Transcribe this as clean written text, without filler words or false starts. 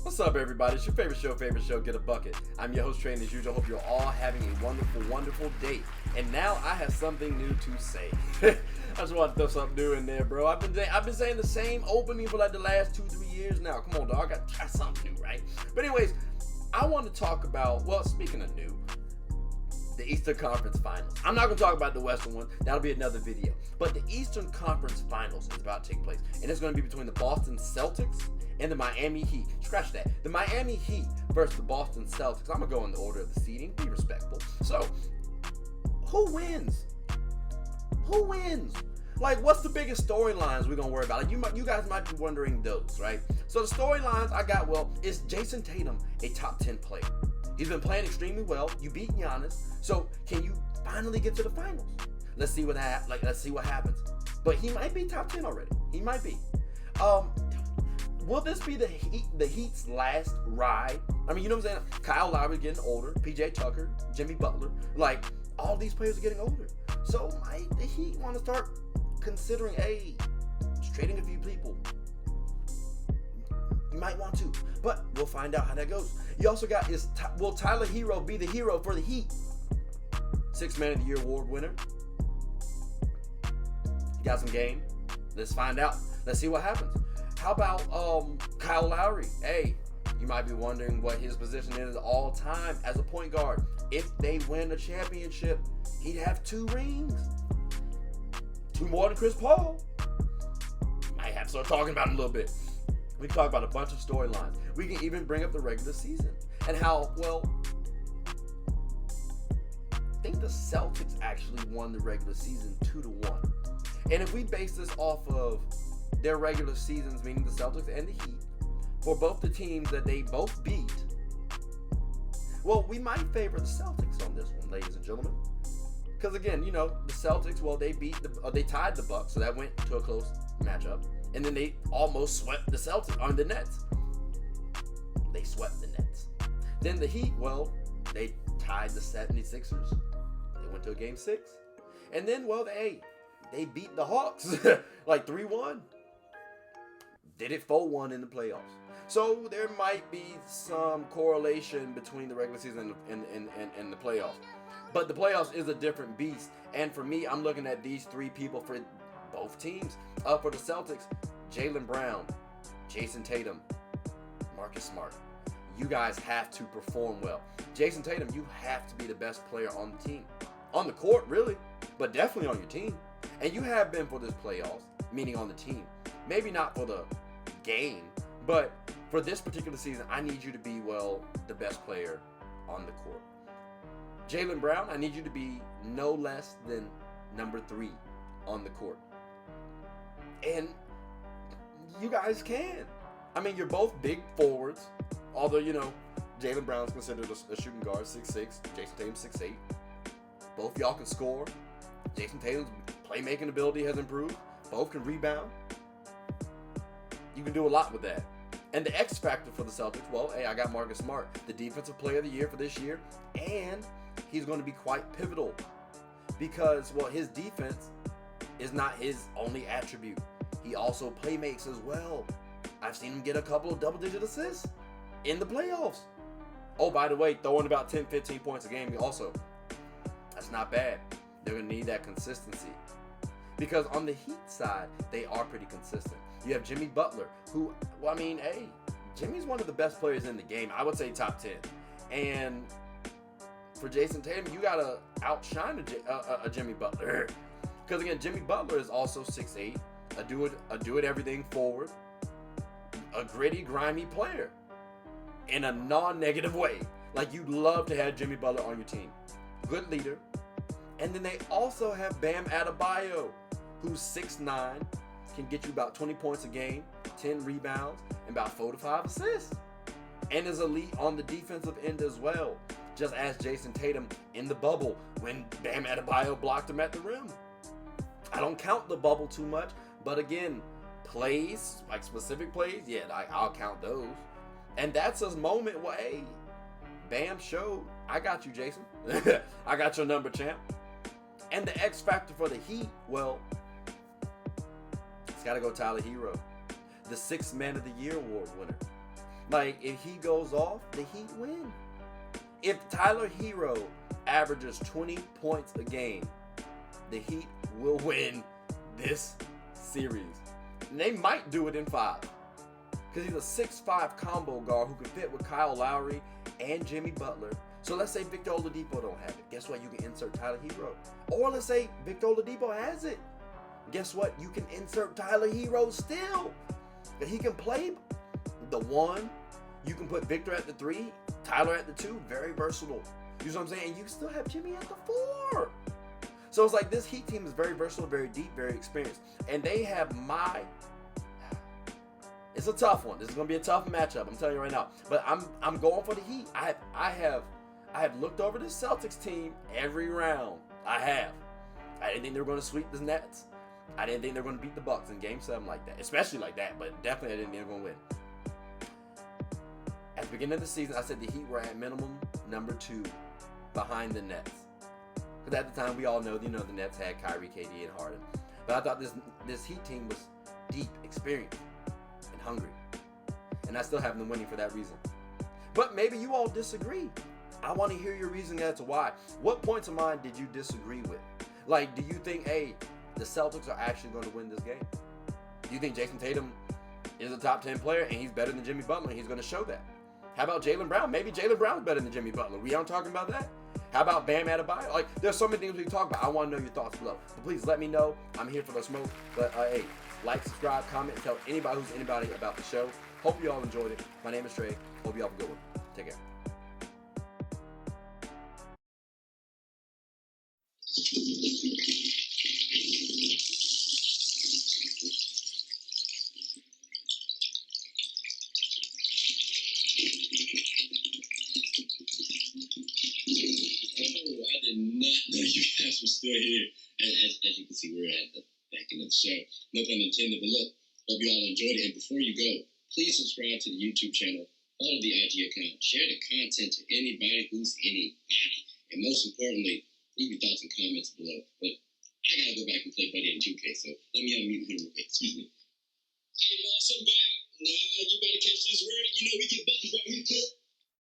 What's up, everybody? It's your favorite show, Get a Bucket. I'm your host, Trey, and as usual, I hope you're all having a wonderful, wonderful day. And now I have something new to say. I just want to throw something new in there, bro. I've been saying the same opening for like the last 2-3 years now. Come on, dog. I got to try something new, right? But anyways, I want to talk about, well, speaking of new, the Eastern Conference Finals. I'm not going to talk about the Western one. That'll be another video. But the Eastern Conference Finals is about to take place. And it's going to be between the Boston Celtics and the Miami Heat. Scratch that. The Miami Heat versus the Boston Celtics. I'm going to go in the order of the seeding. Be respectful. So, who wins? Who wins? Like, what's the biggest storylines we're going to worry about? Like, you guys might be wondering those, right? So, the storylines I got, well, is Jayson Tatum a top 10 player? He's been playing extremely well. You beat Giannis. So, can you finally get to the finals? Let's see what happens. But he might be top 10 already. He might be. Will this be the Heat's last ride? I mean, you know what I'm saying? Kyle Lowry's getting older. PJ Tucker, Jimmy Butler. Like, all these players are getting older. So, might the Heat want to start considering, trading a few people? You might want to. But we'll find out how that goes. You also got, will Tyler Hero be the hero for the Heat? 6th Man of the Year award winner. He got some game. Let's find out. Let's see what happens. How about Kyle Lowry? Hey, you might be wondering what his position is all time as a point guard. If they win a championship, he'd have 2 rings. 2 more than Chris Paul. Might have to start talking about him a little bit. We can talk about a bunch of storylines. We can even bring up the regular season and how, well, I think the Celtics actually won the regular season 2-1. And if we base this off of their regular seasons, meaning the Celtics and the Heat, for both the teams that they both beat, well, we might favor the Celtics on this one, ladies and gentlemen. Because again, you know, the Celtics, well, they tied the Bucks, so that went to a close matchup. And then they almost swept the Celtics on the Nets. They swept the Nets. Then the Heat, well, they tied the 76ers. They went to a game 6. And then, well, they beat the Hawks like 3-1. Did it 4-1 in the playoffs. So there might be some correlation between the regular season and the playoffs. But the playoffs is a different beast. And for me, I'm looking at these 3 people for both teams. For the Celtics, Jaylen Brown, Jayson Tatum, Marcus Smart. You guys have to perform well. Jayson Tatum, you have to be the best player on the team. On the court, really, but definitely on your team. And you have been for this playoffs, meaning on the team. Maybe not for the game, but for this particular season, I need you to be, well, the best player on the court. Jaylen Brown, I need you to be no less than number 3 on the court. And you guys can. I mean, you're both big forwards. Although, you know, Jaylen Brown's considered a shooting guard, 6'6". Jayson Tatum, 6'8". Both y'all can score. Jayson Tatum's playmaking ability has improved. Both can rebound. You can do a lot with that. And the X factor for the Celtics, well, I got Marcus Smart, the defensive player of the year for this year. And he's going to be quite pivotal. Because, well, his defense is not his only attribute. He also playmakes as well. I've seen him get a couple of double-digit assists in the playoffs. Oh, by the way, throwing about 10, 15 points a game also. That's not bad. They're going to need that consistency. Because on the Heat side, they are pretty consistent. You have Jimmy Butler, who, well, I mean, hey, Jimmy's one of the best players in the game. I would say top 10. And for Jayson Tatum, you got to outshine a Jimmy Butler. Because, again, Jimmy Butler is also 6'8", a do-it-everything forward, a gritty, grimy player in a non-negative way. Like, you'd love to have Jimmy Butler on your team. Good leader. And then they also have Bam Adebayo, who's 6'9", can get you about 20 points a game, 10 rebounds, and about 4 to 5 assists. And is elite on the defensive end as well, just as Jayson Tatum in the bubble when Bam Adebayo blocked him at the rim. I don't count the bubble too much, but again, plays, like specific plays, yeah, I'll count those. And that's a moment where, hey, Bam showed, I got you, Jayson. I got your number, champ. And the X factor for the Heat, well, it's got to go Tyler Hero, the 6th Man of the Year award winner. Like, if he goes off, the Heat win. If Tyler Hero averages 20 points a game, the Heat will win this series. And they might do it in 5. Because he's a 6'5 combo guard who can fit with Kyle Lowry and Jimmy Butler. So let's say Victor Oladipo don't have it. Guess what? You can insert Tyler Hero. Or let's say Victor Oladipo has it. Guess what? You can insert Tyler Hero still. And he can play the 1. You can put Victor at the 3, Tyler at the 2. Very versatile. You know what I'm saying? And you still have Jimmy at the 4. So it's like this Heat team is very versatile, very deep, very experienced. And they have it's a tough one. This is going to be a tough matchup. I'm telling you right now. But I'm going for the Heat. I have looked over the Celtics team every round. I didn't think they were going to sweep the Nets. I didn't think they were going to beat the Bucks in Game 7 like that. Especially like that. But definitely I didn't think they were going to win. At the beginning of the season, I said the Heat were at minimum number 2 behind the Nets. Because at the time, we all know, the Nets had Kyrie, KD, and Harden. But I thought this Heat team was deep, experienced, and hungry. And I still have them winning for that reason. But maybe you all disagree. I want to hear your reasoning as to why. What points of mine did you disagree with? Like, do you think, the Celtics are actually going to win this game? Do you think Jayson Tatum is a top 10 player and he's better than Jimmy Butler and he's going to show that? How about Jaylen Brown? Maybe Jaylen Brown's better than Jimmy Butler. We aren't talking about that. How about Bam Adebayo? Like, there's so many things we can talk about. I want to know your thoughts below. So please let me know. I'm here for the smoke. But like, subscribe, comment, and tell anybody about the show. Hope you all enjoyed it. My name is Trey. Hope you all have a good one. Take care. We're still here. As you can see, we're at the back end of the show. No pun intended, but look, hope you all enjoyed it. And before you go, please subscribe to the YouTube channel, follow the IG account, share the content to anybody who's anybody. And most importantly, leave your thoughts and comments below. But I gotta go back and play Buddy and 2K, so let me unmute him real quick. Excuse me. Hey, boss, I'm back. Nah, you better catch this word. You know we get Buddy right here.